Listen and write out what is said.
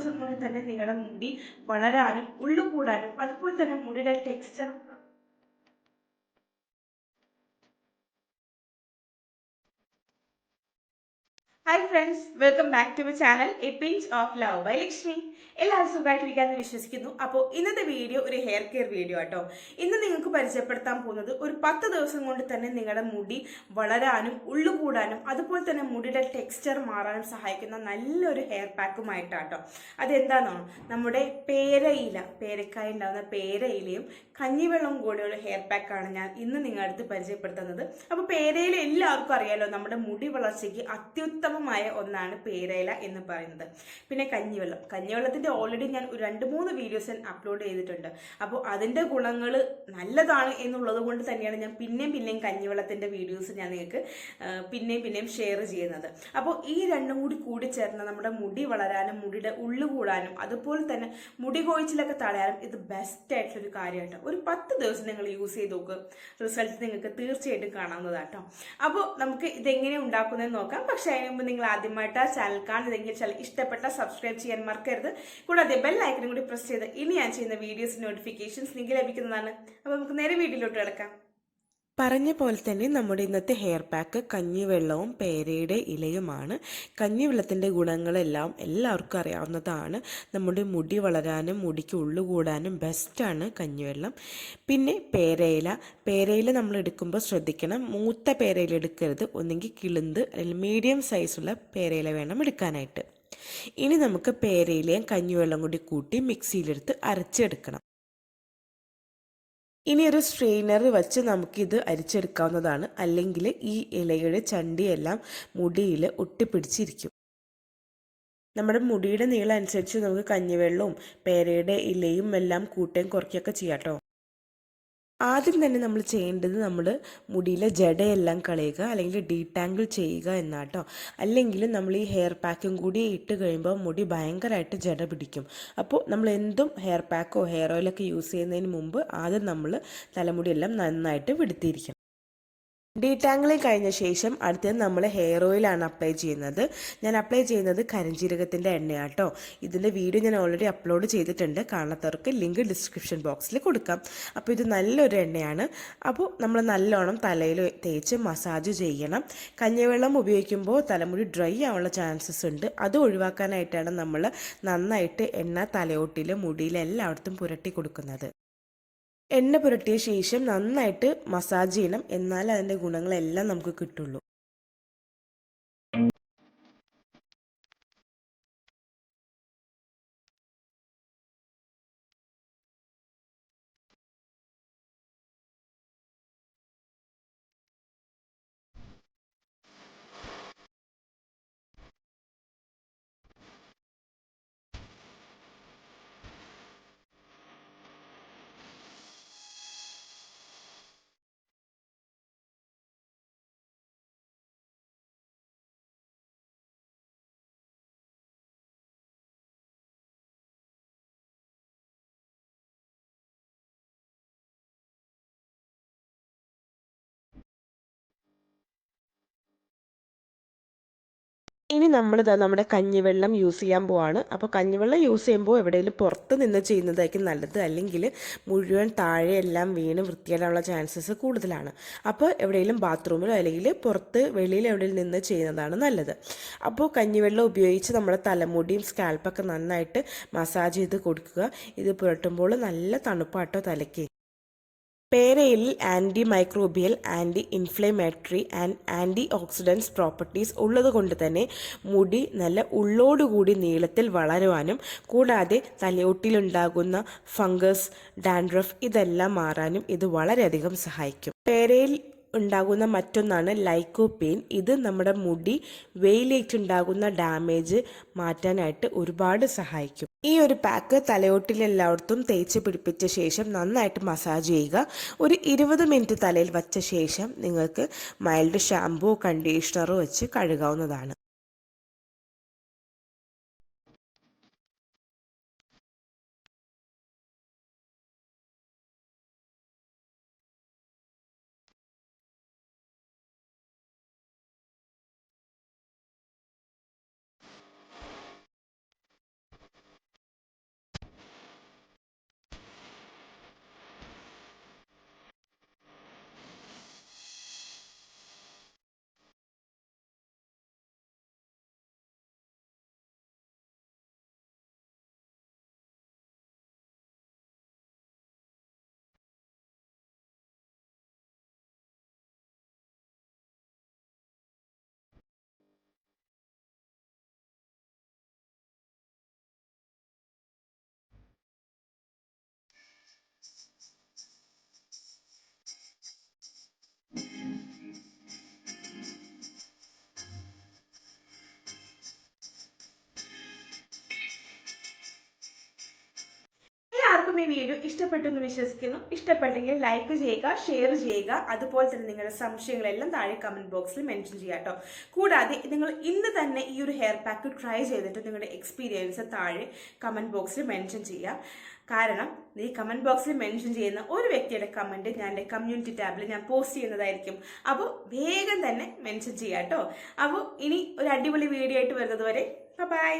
ദിവസം കൊണ്ട് തന്നെ നിങ്ങളുടെ മുടി വളരാനും ഉള്ളു കൂടാനും അതുപോലെ തന്നെ മുടിയുടെ texture. Hi friends, welcome back to my channel a pinch of love by Lakshmi. എല്ലാവരും സുഖമായിട്ടിരിക്കാമെന്ന് വിശ്വസിക്കുന്നു. അപ്പോൾ ഇന്നത്തെ വീഡിയോ ഒരു ഹെയർ കെയർ വീഡിയോ ആട്ടോ. ഇന്ന് നിങ്ങൾക്ക് പരിചയപ്പെടുത്താൻ പോകുന്നത് ഒരു 10 ദിവസം കൊണ്ട് തന്നെ നിങ്ങളുടെ മുടി വളരാനും ഉള്ളു കൂടാനും അതുപോലെ തന്നെ മുടിയുടെ ടെക്സ്ചർ മാറാനും സഹായിക്കുന്ന നല്ലൊരു ഹെയർ പാക്കുമായിട്ടാട്ടോ. അതെന്താണോ, നമ്മുടെ പേരക്കായ ഉണ്ടാകുന്ന പേരയിലയും കഞ്ഞിവെള്ളവും കൂടെയുള്ള ഹെയർ പാക്കാണ് ഞാൻ ഇന്ന് നിങ്ങളുടെ അടുത്ത് പരിചയപ്പെടുത്തുന്നത്. അപ്പോൾ പേരയില എല്ലാവർക്കും അറിയാലോ, നമ്മുടെ മുടി വളർച്ചയ്ക്ക് അത്യുത്തമമായ ഒന്നാണ് പേരയില എന്ന് പറയുന്നത്. പിന്നെ കഞ്ഞിവെള്ളത്തിന്റെ ഓൾറെഡി ഞാൻ ഒരു 2-3 വീഡിയോസ് അപ്ലോഡ് ചെയ്തിട്ടുണ്ട്. അപ്പോൾ അതിന്റെ ഗുണങ്ങൾ നല്ലതാണ് എന്നുള്ളത് കൊണ്ട് തന്നെയാണ് ഞാൻ പിന്നെയും കഞ്ഞിവെള്ളത്തിന്റെ വീഡിയോസ് ഞാൻ നിങ്ങൾക്ക് പിന്നെയും ഷെയർ ചെയ്യുന്നത്. അപ്പോൾ ഈ രണ്ടും കൂടി ചേർന്ന് നമ്മുടെ മുടി വളരാനും മുടിയുടെ ഉള്ളു കൂടാനും അതുപോലെ തന്നെ മുടി കൊഴിച്ചിലൊക്കെ തടയാനും ഇത് ബെസ്റ്റ് ആയിട്ടുള്ളൊരു കാര്യമായിട്ടോ. ഒരു 10 ദിവസം നിങ്ങൾ യൂസ് ചെയ്ത് നോക്കുക, റിസൾട്ട് നിങ്ങൾക്ക് തീർച്ചയായിട്ടും കാണാവുന്നതാട്ടോ. അപ്പോൾ നമുക്ക് ഇതെങ്ങനെ ഉണ്ടാക്കുന്നതെന്ന് നോക്കാം. പക്ഷേ അതിന് മുമ്പ് നിങ്ങൾ ആദ്യമായിട്ട് ആ ചാനൽ കാണുന്നതെങ്കിൽ ചാനൽ ഇഷ്ടപ്പെട്ട സബ്സ്ക്രൈബ് ചെയ്യാൻ മറക്കരുത്. കൂടാതെ ബെൽ ഐക്കണും കൂടി പ്രസ് ചെയ്ത് ഇനി ഞാൻ ചെയ്യുന്ന വീഡിയോസ് നോട്ടിഫിക്കേഷൻസ് നിങ്ങൾക്ക് ലഭിക്കുന്നതാണ്. അപ്പോൾ നമുക്ക് നേരെ വീഡിയോയിലോട്ട് കിടക്കാം. പറഞ്ഞ പോലെ തന്നെ നമ്മുടെ ഇന്നത്തെ ഹെയർ പാക്ക് കഞ്ഞിവെള്ളവും പേരയുടെ ഇലയുമാണ്. കഞ്ഞിവെള്ളത്തിൻ്റെ ഗുണങ്ങളെല്ലാം എല്ലാവർക്കും അറിയാവുന്നതാണ്. നമ്മുടെ മുടി വളരാനും മുടിക്ക് ഉള്ളു കൂടാനും ബെസ്റ്റാണ് കഞ്ഞിവെള്ളം. പിന്നെ പേരയില നമ്മൾ എടുക്കുമ്പോൾ ശ്രദ്ധിക്കണം, മൂത്ത പേരയില എടുക്കരുത്. ഒന്നെങ്കിൽ കിളുന്ത് അല്ലെങ്കിൽ മീഡിയം സൈസുള്ള പേരയില വേണം എടുക്കാനായിട്ട്. ഇനി നമുക്ക് പേരയിലയും കഞ്ഞിവെള്ളം കൂടി കൂട്ടി മിക്സിയിലെടുത്ത് അരച്ചെടുക്കണം. ഇനി ഒരു സ്ട്രെയിനർ വെച്ച് നമുക്കിത് അരിച്ചെടുക്കാവുന്നതാണ്. അല്ലെങ്കിൽ ഈ ഇലയുടെ ചണ്ടിയെല്ലാം മുടിയിൽ ഒട്ടിപ്പിടിച്ചിരിക്കും. നമ്മുടെ മുടിയുടെ നീളം അനുസരിച്ച് നമുക്ക് കഞ്ഞിവെള്ളവും പേരയുടെ ഇലയും എല്ലാം കൂട്ടുകയും കുറയ്ക്കുകയൊക്കെ ചെയ്യാം കേട്ടോ. ആദ്യം തന്നെ നമ്മൾ ചെയ്യേണ്ടത് നമ്മൾ മുടിയിലെ ജടയെല്ലാം കളയുക, അല്ലെങ്കിൽ ഡീടാങ്കിൾ ചെയ്യുക എന്നാട്ടോ. അല്ലെങ്കിൽ നമ്മൾ ഈ ഹെയർ പാക്കും കൂടി ഇട്ട് കഴിയുമ്പോൾ മുടി ഭയങ്കരമായിട്ട് ജട പിടിക്കും. അപ്പോൾ നമ്മൾ എന്തും ഹെയർ പാക്കോ ഹെയർ ഓയിലൊക്കെ യൂസ് ചെയ്യുന്നതിന് മുമ്പ് ആദ്യം നമ്മൾ തലമുടിയെല്ലാം നന്നായിട്ട് വെടുത്തിയിരിക്കണം. ഡീടാങ്കിളിങ് കഴിഞ്ഞ ശേഷം അടുത്തത് നമ്മൾ ഹെയർ ഓയിലാണ് അപ്ലൈ ചെയ്യുന്നത്. ഞാൻ അപ്ലൈ ചെയ്യുന്നത് കരിഞ്ജീരകത്തിൻ്റെ എണ്ണയാട്ടോ. ഇതിൻ്റെ വീഡിയോ ഞാൻ ഓൾറെഡി അപ്ലോഡ് ചെയ്തിട്ടുണ്ട്. കാണാത്തവർക്ക് ലിങ്ക് ഡിസ്ക്രിപ്ഷൻ ബോക്സിൽ കൊടുക്കാം. അപ്പോൾ ഇത് നല്ലൊരു എണ്ണയാണ്. അപ്പോൾ നമ്മൾ നല്ലോണം തലയിൽ തേച്ച് മസാജ് ചെയ്യണം. കഞ്ഞിവെള്ളം ഉപയോഗിക്കുമ്പോൾ തലമുടി ഡ്രൈ ആവാനുള്ള ചാൻസസ് ഉണ്ട്. അത് ഒഴിവാക്കാനായിട്ടാണ് നമ്മൾ നന്നായിട്ട് എണ്ണ തലയോട്ടിൽ മുടിയിൽ എല്ലായിടത്തും പുരട്ടി കൊടുക്കുന്നത്. എണ്ണ പുരട്ടിയ ശേഷം നന്നായിട്ട് മസാജ് ചെയ്യണം, എന്നാലേ അതിൻ്റെ ഗുണങ്ങളെല്ലാം നമുക്ക് കിട്ടുള്ളൂ. ഇനി നമ്മുടെ കഞ്ഞിവെള്ളം യൂസ് ചെയ്യാൻ പോവാണ്. അപ്പോൾ കഞ്ഞിവെള്ളം യൂസ് ചെയ്യുമ്പോൾ എവിടെയെങ്കിലും പുറത്ത് നിന്ന് ചെയ്യുന്നതായിരിക്കും നല്ലത്. അല്ലെങ്കിൽ മുഴുവൻ താഴെയെല്ലാം വീണ് വൃത്തികേടാനുള്ള ചാൻസസ് കൂടുതലാണ്. അപ്പോൾ എവിടെയെങ്കിലും ബാത്റൂമിലോ അല്ലെങ്കിൽ പുറത്ത് വെളിയിൽ എവിടെയും നിന്ന് ചെയ്യുന്നതാണ് നല്ലത്. അപ്പോൾ കഞ്ഞിവെള്ളം ഉപയോഗിച്ച് നമ്മുടെ തലമുടിയും സ്കാൽപ്പൊക്കെ നന്നായിട്ട് മസാജ് ചെയ്ത് കൊടുക്കുക. ഇത് പുരട്ടുമ്പോൾ നല്ല തണുപ്പാട്ടോ തലയ്ക്ക്. പേരയിൽ anti microbial, anti inflammatory and anti oxidants properties ഉള്ളതുകൊണ്ട് തന്നെ മുടി നല്ല ഉള്ളോടുകൂടി നീളത്തിൽ വളരുവാനും കൂടാതെ തലയോട്ടിലുണ്ടാകുന്ന ഫംഗസ്, ഡാൻഡ്രഫ് ഇതെല്ലാം മാറാനും ഇത് വളരെയധികം സഹായിക്കും. പേരയിൽ ഉണ്ടാകുന്ന മറ്റൊന്നാണ് ലൈക്കോപീൻ. ഇത് നമ്മുടെ മുടി വെയിലേറ്റുണ്ടാകുന്ന ഡാമേജ് മാറ്റാനായിട്ട് ഒരുപാട് സഹായിക്കും. ഈ ഒരു പാക്ക് തലയോട്ടിലെല്ലായിടത്തും തേച്ച് പിടിപ്പിച്ച ശേഷം നന്നായിട്ട് മസാജ് ചെയ്യുക. ഒരു 20 മിനിറ്റ് തലയിൽ വച്ച ശേഷം നിങ്ങൾക്ക് മൈൽഡ് ഷാമ്പൂ കണ്ടീഷണറോ വെച്ച് കഴുകാവുന്നതാണ്. എല്ലാവർക്കും ഈ വീഡിയോ ഇഷ്ടപ്പെട്ടു എന്ന് വിശ്വസിക്കുന്നു. ഇഷ്ടപ്പെട്ടെങ്കിൽ ലൈക്ക് ചെയ്യുക, ഷെയർ ചെയ്യുക, അതുപോലെ തന്നെ നിങ്ങളുടെ സംശയങ്ങളെല്ലാം താഴെ കമന്റ് ബോക്സിൽ മെൻഷൻ ചെയ്യുക കേട്ടോ. കൂടാതെ നിങ്ങൾ ഇന്ന് തന്നെ ഈ ഒരു ഹെയർ പാക്ക് ട്രൈ ചെയ്തിട്ട് നിങ്ങളുടെ എക്സ്പീരിയൻസ് താഴെ കമന്റ് ബോക്സിൽ മെൻഷൻ ചെയ്യുക. കാരണം ഈ കമന്റ് ബോക്സിൽ മെൻഷൻ ചെയ്യുന്ന ഒരു വ്യക്തിയുടെ കമന്റ് ഞാൻ എൻ്റെ കമ്മ്യൂണിറ്റി ടാബിൽ ഞാൻ പോസ്റ്റ് ചെയ്യുന്നതായിരിക്കും. അപ്പോൾ വേഗം തന്നെ മെൻഷൻ ചെയ്യാം കേട്ടോ. അപ്പോൾ ഇനി ഒരു അടിപൊളി വീഡിയോ ആയിട്ട് വരുന്നത് വരെ ബൈ.